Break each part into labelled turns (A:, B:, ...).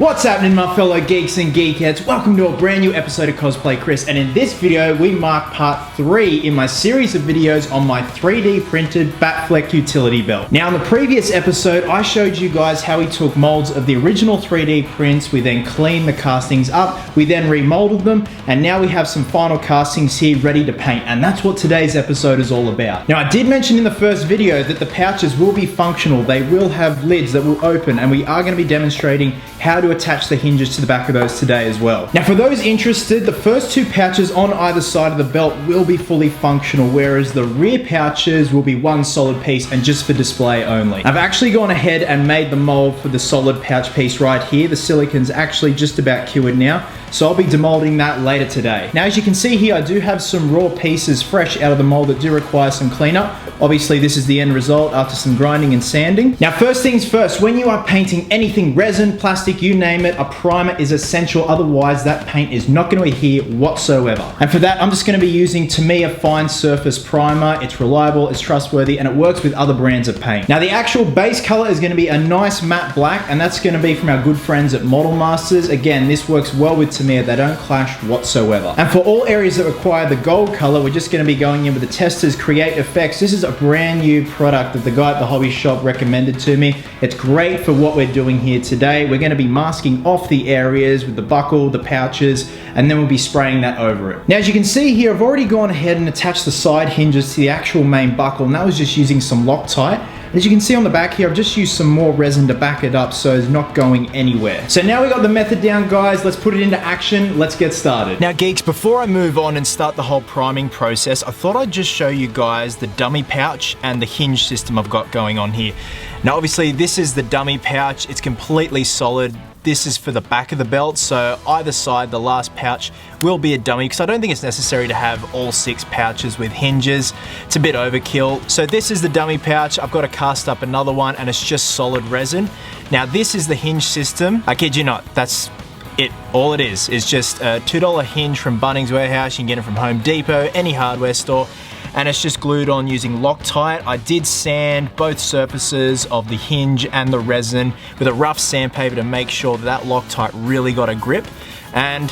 A: What's happening, my fellow geeks and geekettes? Welcome to a brand new episode of Cosplay Chris, and in this video we mark part 3 in my series of videos on my 3D printed Batfleck utility belt. Now in the previous episode I showed you guys how we took molds of the original 3D prints, we then cleaned the castings up, we then remolded them, and now we have some final castings here ready to paint, and that's what today's episode is all about. Now I did mention in the first video that the pouches will be functional, they will have lids that will open, and we are going to be demonstrating how to attach the hinges to the back of those today as well. Now for those interested, the first 2 pouches on either side of the belt will be fully functional, whereas the rear pouches will be one solid piece and just for display only. I've actually gone ahead and made the mold for the solid pouch piece right here. The silicon's actually just about cured now, so I'll be demolding that later today. Now as you can see here, I do have some raw pieces fresh out of the mold that do require some cleanup. Obviously this is the end result after some grinding and sanding. Now first things first, when you are painting anything, resin, plastic, you name it, a primer is essential, otherwise that paint is not going to adhere whatsoever. And for that I'm just going to be using Tamiya Fine Surface Primer. It's reliable, it's trustworthy, and it works with other brands of paint. Now the actual base color is going to be a nice matte black, and that's going to be from our good friends at Model Masters. Again, this works well with Tamiya, they don't clash whatsoever. And for all areas that require the gold color, we're just going to be going in with the Testors Create Effects. This is a brand new product that the guy at the hobby shop recommended to me. It's great for what we're doing here today. We're going to be masking off the areas with the buckle, the pouches, and then we'll be spraying that over it. Now as you can see here, I've already gone ahead and attached the side hinges to the actual main buckle, and that was just using some Loctite. As you can see on the back here, I've just used some more resin to back it up so it's not going anywhere. So now we got the method down, guys, let's put it into action, let's get started. Now geeks, before I move on and start the whole priming process, I thought I'd just show you guys the dummy pouch and the hinge system I've got going on here. Now obviously this is the dummy pouch, it's completely solid. This is for the back of the belt, so either side, the last pouch will be a dummy, because I don't think it's necessary to have all 6 pouches with hinges. It's a bit overkill. So this is the dummy pouch. I've got to cast up another one, and it's just solid resin. Now this is the hinge system. I kid you not, that's it. All it is just a $2 hinge from Bunnings Warehouse. You can get it from Home Depot, any hardware store. And it's just glued on using Loctite. I did sand both surfaces of the hinge and the resin with a rough sandpaper to make sure that Loctite really got a grip, and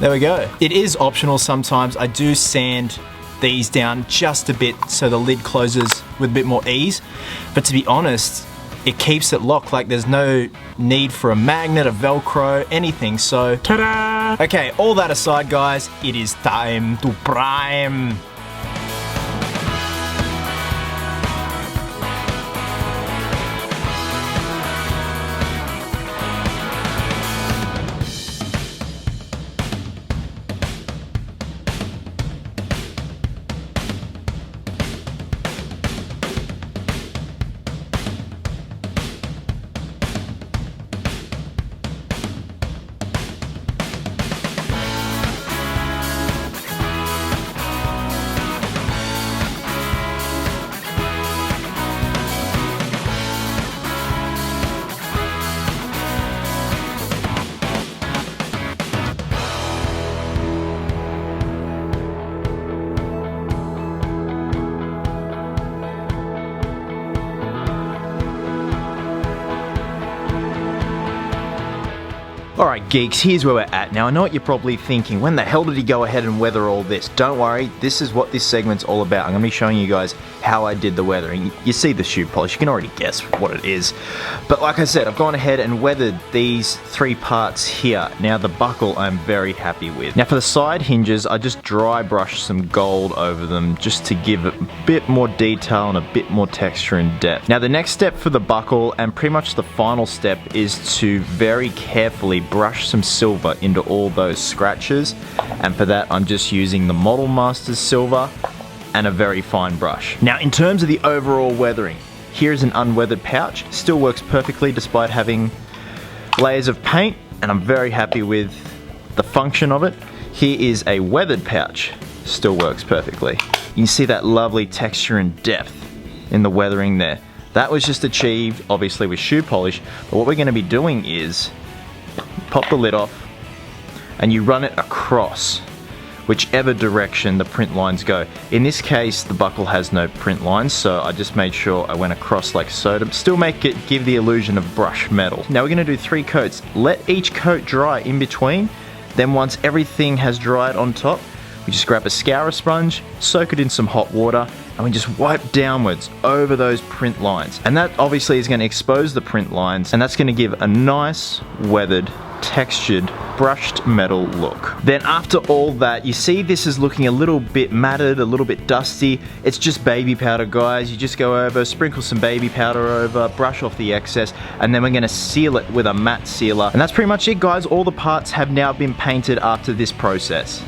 A: there we go. It is optional sometimes. I do sand these down just a bit so the lid closes with a bit more ease, but to be honest, it keeps it locked. Like there's no need for a magnet, a Velcro, anything, so ta-da! Okay, all that aside guys, it is time to prime. Alright geeks, here's where we're at. Now I know what you're probably thinking, when the hell did he go ahead and weather all this? Don't worry, this is what this segment's all about. I'm going to be showing you guys how I did the weathering. You see the shoe polish, you can already guess what it is. But like I said, I've gone ahead and weathered these 3 parts here. Now the buckle I'm very happy with. Now for the side hinges, I just dry brushed some gold over them just to give it a bit more detail and a bit more texture and depth. Now the next step for the buckle, and pretty much the final step, is to very carefully brush some silver into all those scratches, and for that I'm just using the Model Masters silver and a very fine brush. Now in terms of the overall weathering, here's an unweathered pouch, still works perfectly despite having layers of paint, and I'm very happy with the function of it. Here is a weathered pouch, still works perfectly. You can see that lovely texture and depth in the weathering there. That was just achieved obviously with shoe polish, but what we're going to be doing is pop the lid off and you run it across
B: whichever direction the print lines go. In this case, the buckle has no print lines, so I just made sure I went across like so to still give the illusion of brushed metal. Now we're going to do 3 coats. Let each coat dry in between. Then once everything has dried on top, we just grab a scourer sponge, soak it in some hot water, and we just wipe downwards over those print lines. And that obviously is going to expose the print lines, and that's going to give a nice, weathered, textured, brushed metal look. Then after all that, you see this is looking a little bit matted, a little bit dusty. It's just baby powder, guys. You just go over, sprinkle some baby powder over, brush off the excess, and then we're going to seal it with a matte sealer. And that's pretty much it, guys. All the parts have now been painted after this process.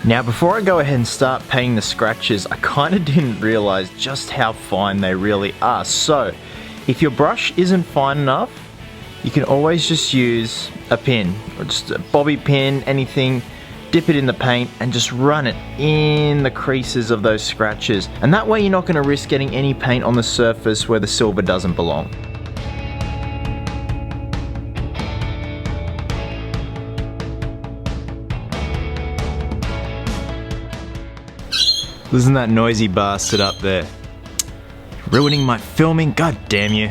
B: Now before I go ahead and start painting the scratches, I kind of didn't realize just how fine they really are. So if your brush isn't fine enough, you can always just use a pin or just a bobby pin, anything, dip it in the paint and just run it in the creases of those scratches. And that way you're not going to risk getting any paint on the surface where the silver doesn't belong. Listen to that noisy bastard up there. Ruining my filming, god damn you.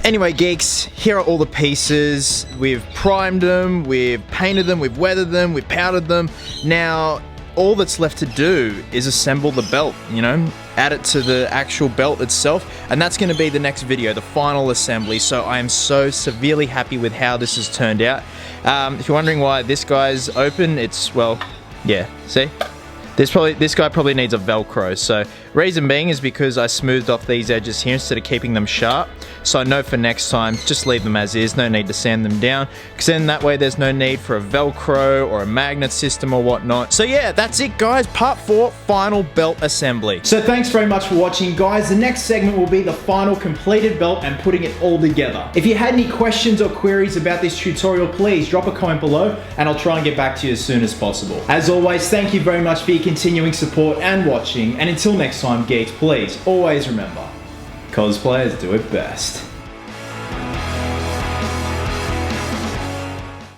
B: Anyway, geeks, here are all the pieces. We've primed them, we've painted them, we've weathered them, we've powdered them. Now, all that's left to do is assemble the belt, you know, add it to the actual belt itself, and that's going to be the next video, the final assembly. So I am so severely happy with how this has turned out. If you're wondering why this guy's open, it's, well, yeah, see? This guy probably needs a Velcro. So reason being is because I smoothed off these edges here instead of keeping them sharp. So I know for next time, just leave them as is, no need to sand them down, because then that way there's no need for a Velcro or a magnet system or whatnot. So yeah, that's it guys, part 4, final belt assembly. So thanks very much for watching guys. The next segment will be the final completed belt and putting it all together. If you had any questions or queries about this tutorial, please drop a comment below and I'll try and get back to you as soon as possible. As always, thank you very much for your continuing support and watching, and until next time geeks, please always remember, cosplayers do it best.